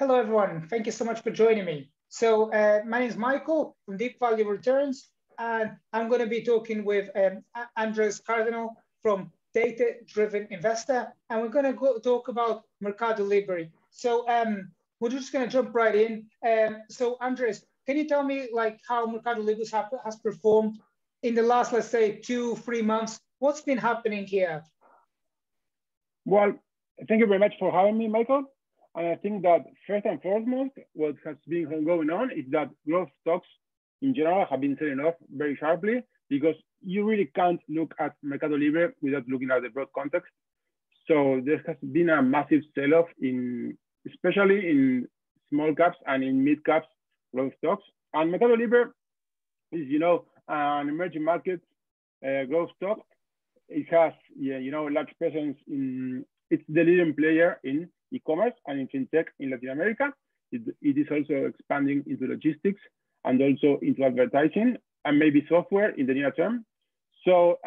Hello, everyone. Thank you so much for joining me. So my name is Michael from Deep Value Returns, and I'm going to be talking with Andres Cardinal from Data Driven Investor, and we're going to talk about MercadoLibre. So we're just going to jump right in. So Andres, can you tell me like how MercadoLibre has performed in the last, let's say, 2-3 months? What's been happening here? Well, thank you very much for having me, Michael. And I think that first and foremost, what has been going on is that growth stocks in general have been selling off very sharply because you really can't look at MercadoLibre without looking at the broad context. So there has been a massive sell-off especially in small caps and in mid caps growth stocks. And MercadoLibre is, an emerging market growth stock. It has, a large presence it's the leading player in e-commerce and in fintech in Latin America. It is also expanding into logistics and also into advertising and maybe software in the near term. So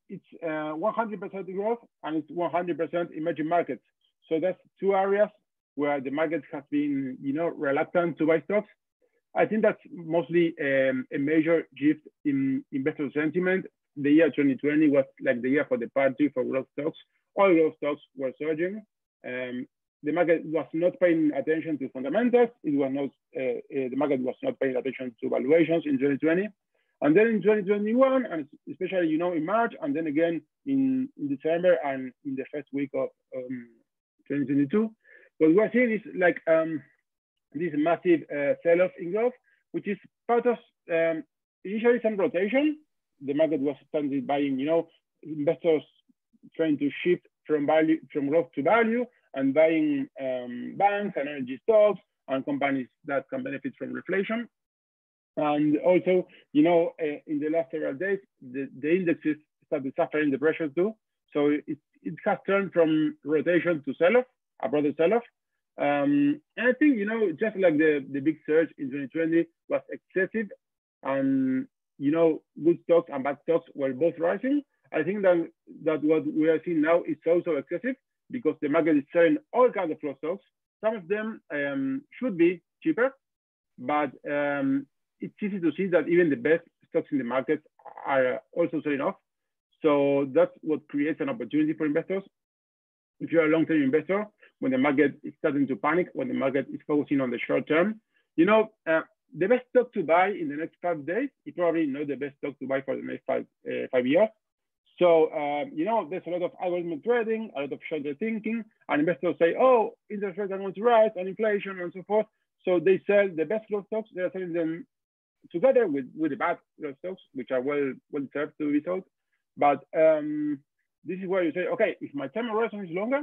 it's 100% growth and it's 100% emerging markets. So that's two areas where the market has been, reluctant to buy stocks. I think that's mostly a major shift in investor sentiment. The year 2020 was like the year for the party for growth stocks. All growth stocks were surging. The market was not paying attention to fundamentals. It was not, the market was not paying attention to valuations in 2020. And then in 2021, and especially, in March, and then again in December and in the first week of 2022, what we're seeing is like this massive sell-off in growth, which is part of initially some rotation. The market was started buying, investors trying to shift from growth to value and buying banks and energy stocks and companies that can benefit from reflation. And also, in the last several days, the indexes started suffering the pressure too. So it has turned from rotation to sell-off, a broader sell-off. And I think, just like the big surge in 2020 was excessive and, good stocks and bad stocks were both rising. I think that what we are seeing now is also excessive because the market is selling all kinds of growth stocks. Some of them should be cheaper, but it's easy to see that even the best stocks in the market are also selling off. So that's what creates an opportunity for investors. If you're a long-term investor, when the market is starting to panic, when the market is focusing on the short term, the best stock to buy in the next 5 days is probably not the best stock to buy for the next five years. So, there's a lot of algorithmic trading, a lot of shorter thinking, and investors say, oh, interest rates are going to rise and inflation and so forth. So they sell the best growth stocks, they're selling them together with the bad growth stocks, which are well served to be sold. But this is where you say, okay, if my time horizon is longer,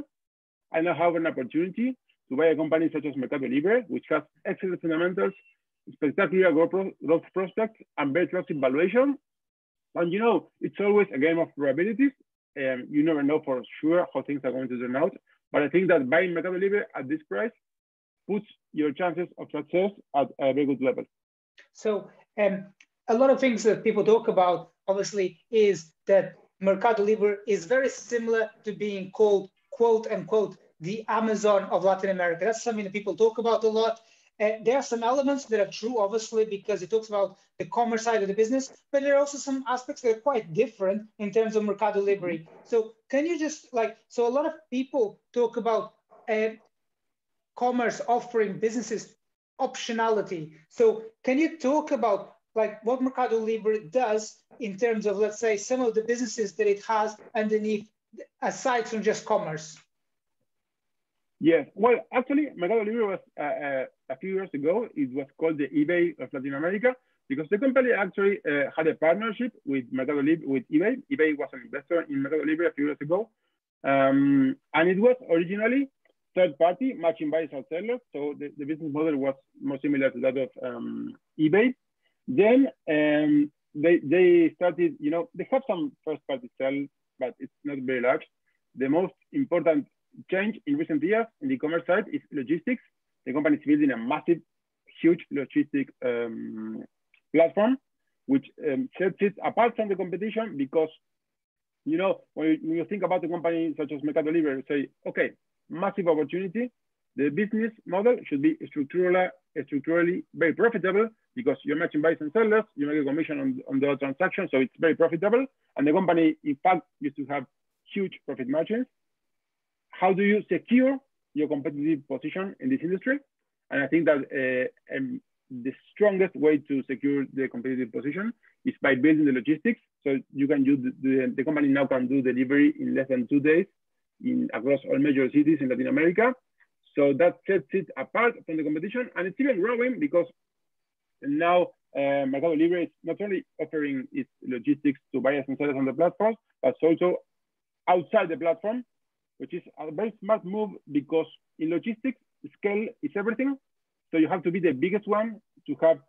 I now have an opportunity to buy a company such as MercadoLibre, which has excellent fundamentals, spectacular growth prospects, and very attractive valuation. And it's always a game of probabilities. You never know for sure how things are going to turn out. But I think that buying MercadoLibre at this price puts your chances of success at a very good level. So a lot of things that people talk about, obviously, is that MercadoLibre is very similar to being called, quote unquote, the Amazon of Latin America. That's something that people talk about a lot. There are some elements that are true, obviously, because it talks about the commerce side of the business, but there are also some aspects that are quite different in terms of MercadoLibre. So can you just so a lot of people talk about commerce offering businesses optionality. So can you talk about what MercadoLibre does in terms of, let's say, some of the businesses that it has underneath, aside from just commerce? Yes, well, actually, MercadoLibre was a few years ago, it was called the eBay of Latin America because the company actually had a partnership with MercadoLibre, with eBay. eBay was an investor in MercadoLibre a few years ago. And it was originally third-party matching buyers and sellers. So the business model was more similar to that of eBay. Then they started, they have some first-party sell, but it's not very large. The most important change in recent years in the e-commerce side is logistics. The company is building a massive, huge logistic platform, which sets it apart from the competition because, when you think about a company such as MercadoLibre, you say, okay, massive opportunity, the business model should be structurally very profitable because you're matching buyers and sellers, you make a commission on the transaction, so it's very profitable. And the company, in fact, used to have huge profit margins. How do you secure your competitive position in this industry? And I think that the strongest way to secure the competitive position is by building the logistics. So you can use the company now can do delivery in less than 2 days across all major cities in Latin America. So that sets it apart from the competition, and it's even growing because now MercadoLibre is not only offering its logistics to buyers and sellers on the platform, but also outside the platform, which is a very smart move because in logistics, scale is everything. So you have to be the biggest one to have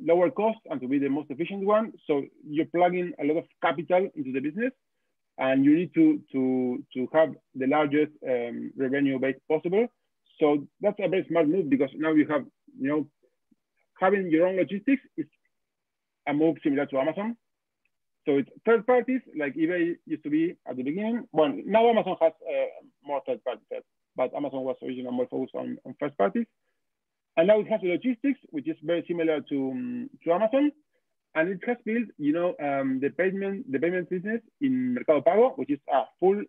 lower costs and to be the most efficient one. So you're plugging a lot of capital into the business, and you need to have the largest revenue base possible. So that's a very smart move because now you have, having your own logistics is a move similar to Amazon. So it's third parties like eBay used to be at the beginning. Well, now Amazon has more third parties, but Amazon was originally more focused on first parties. And now it has logistics, which is very similar to Amazon. And it has built, the payment business in Mercado Pago, which is a full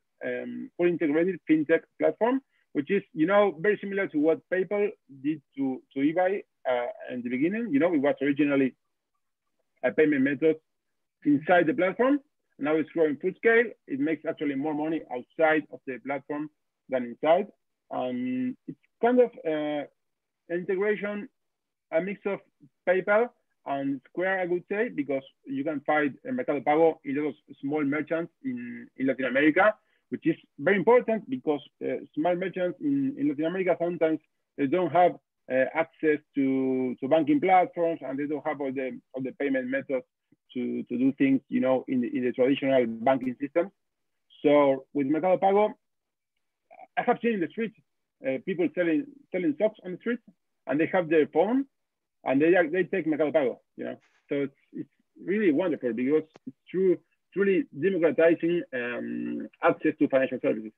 integrated fintech platform, which is, very similar to what PayPal did to eBay in the beginning. It was originally a payment method inside the platform. Now it's growing full scale. It makes actually more money outside of the platform than inside. It's kind of integration, a mix of PayPal and Square, I would say, because you can find Mercado Pago in those small merchants in Latin America, which is very important because small merchants in Latin America, sometimes they don't have access to banking platforms, and they don't have all the payment methods to do things, in the traditional banking system. So with Mercado Pago, I have seen in the streets people selling socks on the street, and they have their phone, and they take Mercado Pago, So it's really wonderful because it's truly democratizing access to financial services.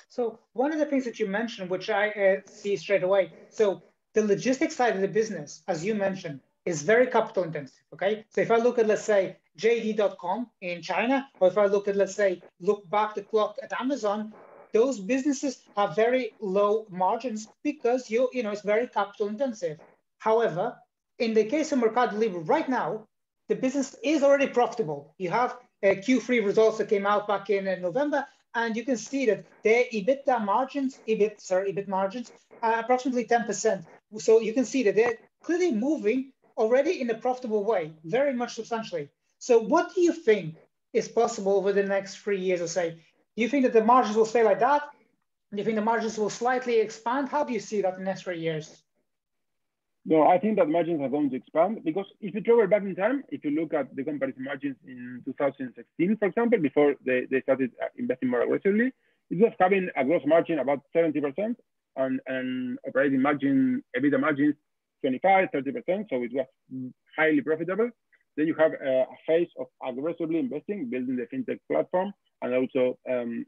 So one of the things that you mentioned, which I see straight away, so the logistics side of the business, as you mentioned, is very capital intensive, okay? So if I look at, let's say, JD.com in China, or if I look at, let's say, look back the clock at Amazon, those businesses have very low margins because it's very capital intensive. However, in the case of MercadoLibre right now, the business is already profitable. You have Q3 results that came out back in November, and you can see that their EBIT margins are approximately 10%. So you can see that they're clearly moving already in a profitable way, very much substantially. So what do you think is possible over the next 3 years or say? Do you think that the margins will stay like that? Do you think the margins will slightly expand? How do you see that in the next 3 years? No, I think that margins are going to expand because if you travel back in time, if you look at the company's margins in 2016, for example, before they started investing more aggressively, it was having a gross margin about 70% and operating margin, EBITDA margins 25, 30%. So it was highly profitable. Then you have a phase of aggressively investing, building the fintech platform, and also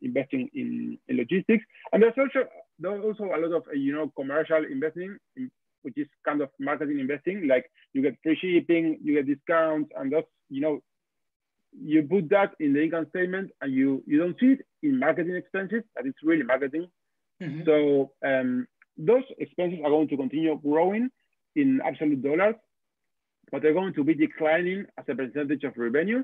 investing in logistics. And there's also a lot of commercial investing, which is kind of marketing investing. Like you get free shipping, you get discounts, and that's you put that in the income statement, and you don't see it in marketing expenses, but it's really marketing. Mm-hmm. So those expenses are going to continue growing in absolute dollars, but they're going to be declining as a percentage of revenue.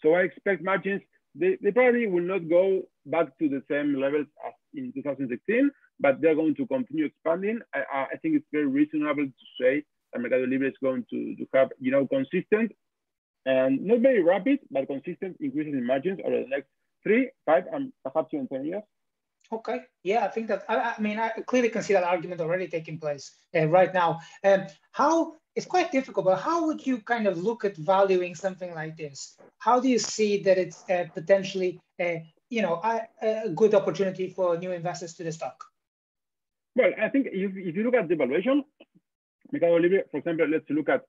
So I expect margins, they probably will not go back to the same levels as in 2016, but they're going to continue expanding. I think it's very reasonable to say that MercadoLibre is going to have consistent and not very rapid, but consistent increases in margins over the next 3, 5, and perhaps even 10 years. Okay, yeah, I think that, I clearly can see that argument already taking place right now. How, it's quite difficult, but how would you kind of look at valuing something like this? How do you see that it's potentially, a good opportunity for new investors to the stock? Well, I think if you look at the valuation, MercadoLibre, for example, let's look at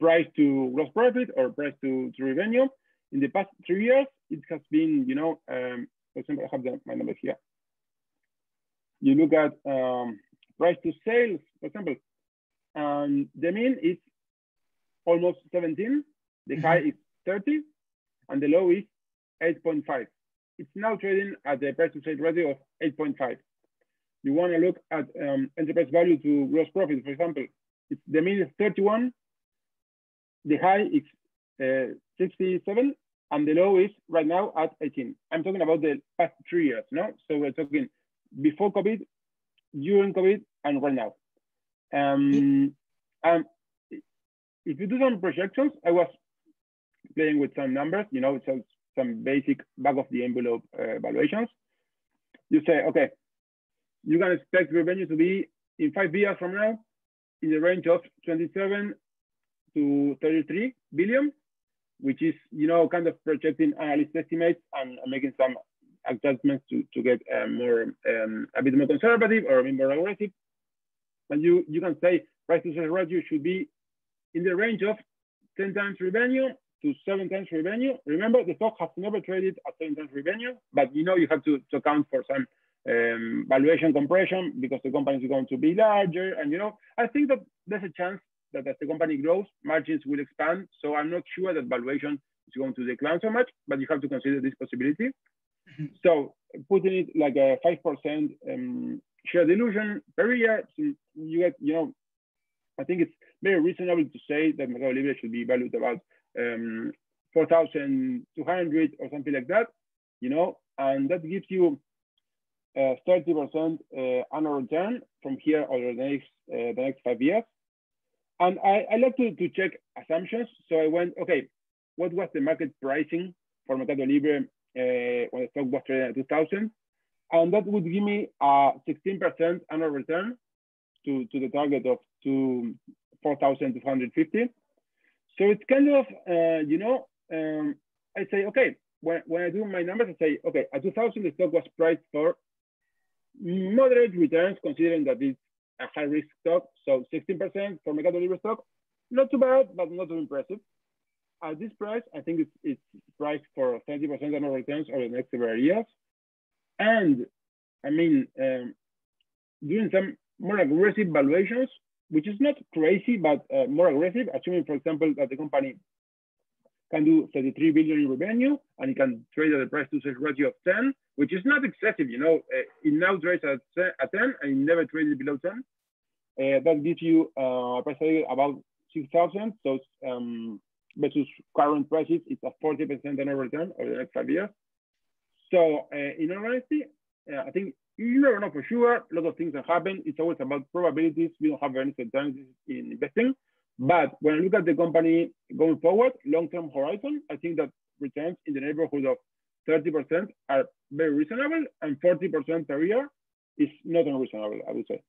price to gross profit or price to revenue. In the past 3 years, it has been, for example, I have my numbers here. you look at price to sales, for example, and the mean is almost 17, the high is 30, and the low is 8.5. It's now trading at the price to sales ratio of 8.5. You want to look at enterprise value to gross profit, for example. The mean is 31, the high is 67, and the low is right now at 18. I'm talking about the past 3 years, no? So we're talking before COVID, during COVID, and right now. And if you do some projections, I was playing with some numbers, you know, so some basic back of the envelope valuations. You say, okay, you can expect revenue to be in 5 years from now in the range of 27 to 33 billion, which is, you know, kind of projecting analyst estimates and making some adjustments to get a bit more conservative or a bit more aggressive. And you can say price to sales ratio should be in the range of 10 times revenue to 7 times revenue. Remember, the stock has never traded at 7 times revenue, but you know you have to account for some valuation compression because the company is going to be larger. And you know, I think that there's a chance that as the company grows, margins will expand. So I'm not sure that valuation is going to decline so much, but you have to consider this possibility. So putting it like a 5% share dilution per year, so you get, you know, I think it's very reasonable to say that MercadoLibre should be valued about 4,200 or something like that, you know, and that gives you 30% annual return from here over the next 5 years. And I like to check assumptions. So I went, okay, what was the market pricing for MercadoLibre when the stock was trading at 2,000? And that would give me a 16% annual return to the target of 4,250. So it's kind of, you know, I say, okay, when I do my numbers, I say, okay, at 2,000, the stock was priced for moderate returns, considering that it's a high risk stock. So 16% for MercadoLibre stock, not too bad, but not too impressive. At this price, I think it's priced for 30% annual returns over the next several years. And I mean, doing some more aggressive valuations, which is not crazy, but more aggressive, assuming, for example, that the company can do 33 billion in revenue and it can trade at a price to sales ratio of 10, which is not excessive, you know. It now trades at 10 and it never traded below 10. That gives you a price about 6,000. So versus current prices, it's a 40% annual return over the next 5 years. So in all honesty, I think you never know for sure. A lot of things can happen. It's always about probabilities. We don't have any certainties in investing. But when I look at the company going forward, long-term horizon, I think that returns in the neighborhood of 30% are very reasonable, and 40% per year is not unreasonable, I would say.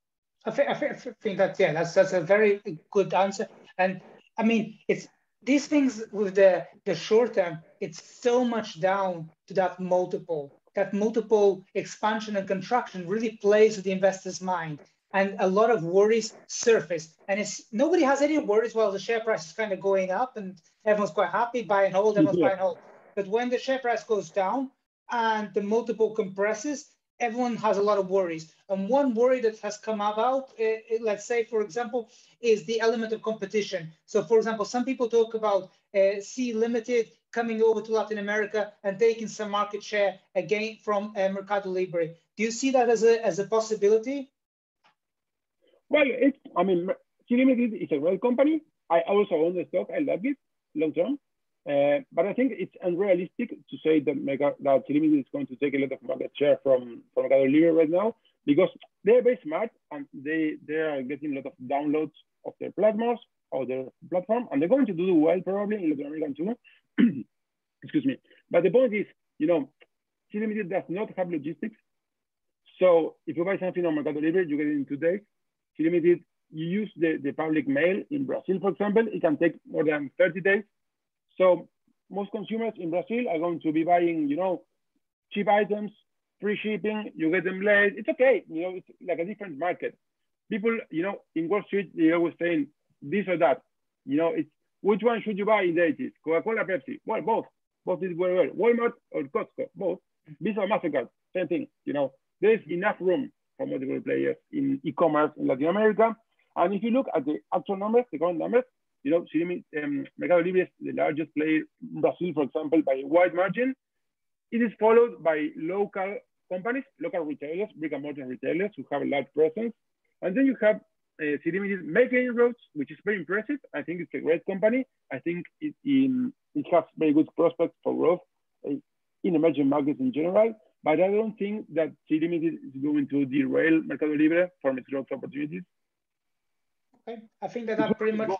I think that, yeah, that's a very good answer. And I mean, it's these things with the short term, it's so much down to that multiple. That multiple expansion and contraction really plays with the investor's mind. And a lot of worries surface. And nobody has any worries while the share price is kind of going up and everyone's quite happy, buy and hold, everyone's buy and hold. But when the share price goes down and the multiple compresses, everyone has a lot of worries. And one worry that has come about, let's say, for example, is the element of competition. So, for example, some people talk about C Limited coming over to Latin America and taking some market share again from MercadoLibre. Do you see that as a possibility? Well, I mean, C Limited is a great company. I also own the stock. I like it long term. But I think it's unrealistic to say that C Limited is going to take a lot of market share from MercadoLibre right now, because they're very smart and they are getting a lot of downloads of their platforms or their platform, and they're going to do well probably in Latin America too. Excuse me. But the point is, you know, C Limited does not have logistics. So if you buy something on MercadoLibre, you get it in 2 days. C Limited, you use the public mail in Brazil, for example, it can take more than 30 days. So most consumers in Brazil are going to be buying, you know, cheap items, free shipping, you get them late. It's okay, you know, it's like a different market. People, you know, in Wall Street, they're always saying this or that. You know, it's which one should you buy in the 80s? Coca-Cola, Pepsi? Well, both. Both did very well. Walmart or Costco, both. Visa, MasterCard, same thing. You know, there's enough room from multiple players in e-commerce in Latin America. And if you look at the actual numbers, the current numbers, you know, MercadoLibre is the largest player in Brazil, for example, by a wide margin. It is followed by local companies, local retailers, brick and mortar retailers who have a large presence. And then you have City is making inroads, which is very impressive. I think it's a great company. I think it has very good prospects for growth in emerging markets in general. But I don't think that City is going to derail MercadoLibre from its growth opportunities. Okay, I think that pretty much.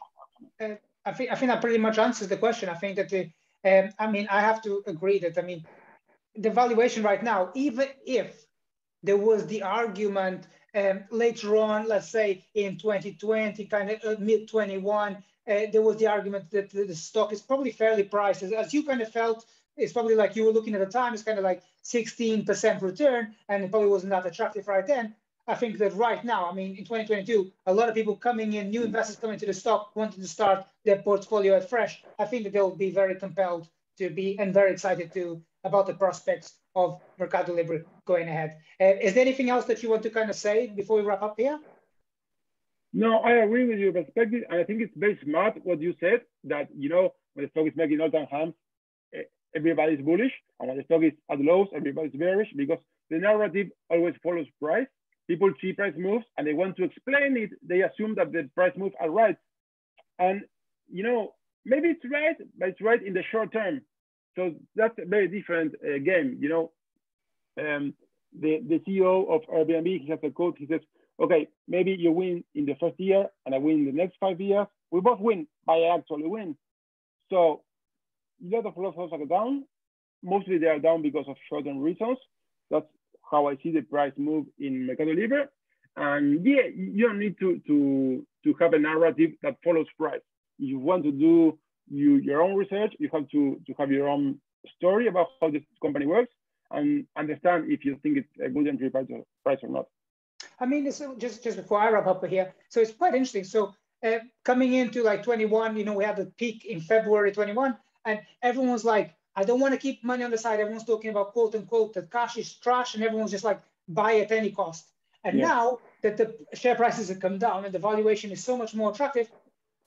I think that pretty much answers the question. I think that I mean, I have to agree that, I mean, the valuation right now, even if there was the argument later on, let's say in 2020, kind of mid 21, there was the argument that the stock is probably fairly priced. As you kind of felt, it's probably like you were looking at the time, it's kind of like 16% return, and it probably wasn't that attractive right then. I think that right now, I mean, in 2022, a lot of people coming in, new investors coming to the stock, wanting to start their portfolio at fresh. I think that they'll be very compelled to be and very excited about the prospects of MercadoLibre going ahead. Is there anything else that you want to kind of say before we wrap up here? No, I agree with your perspective. And I think it's very smart what you said, that, you know, when the stock is making all-time highs, everybody's bullish. And when the stock is at lows, everybody's bearish, because the narrative always follows price. People see price moves and they want to explain it. They assume that the price moves are right. And, you know, maybe it's right, but it's right in the short term. So that's a very different game. You know, the CEO of Airbnb, he has a quote. He says, okay, maybe you win in the first year and I win in the next 5 years. We both win, but I actually win. So a lot of flows are down. Mostly they are down because of short-term reasons. That's how I see the price move in MercadoLibre. And yeah, you don't need to have a narrative that follows price. If you want to do your own research, you have to have your own story about how this company works and understand if you think it's a good entry price or not. I mean, so just before I wrap up here, so it's quite interesting. So coming into like 21, you know, we had the peak in February 21, and everyone's like, I don't want to keep money on the side. Everyone's talking about, quote unquote, that cash is trash, and everyone's just like, buy at any cost. And now that the share prices have come down and the valuation is so much more attractive,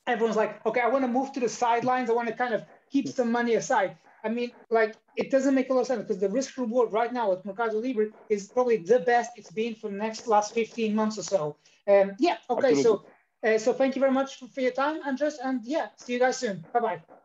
everyone's like, okay, I want to move to the sidelines. I want to kind of keep some money aside. I mean, like, it doesn't make a lot of sense because the risk reward right now with MercadoLibre is probably the best it's been for the last 15 months or so. Yeah, okay, absolutely. So thank you very much for your time, Andres, and yeah, see you guys soon. Bye-bye.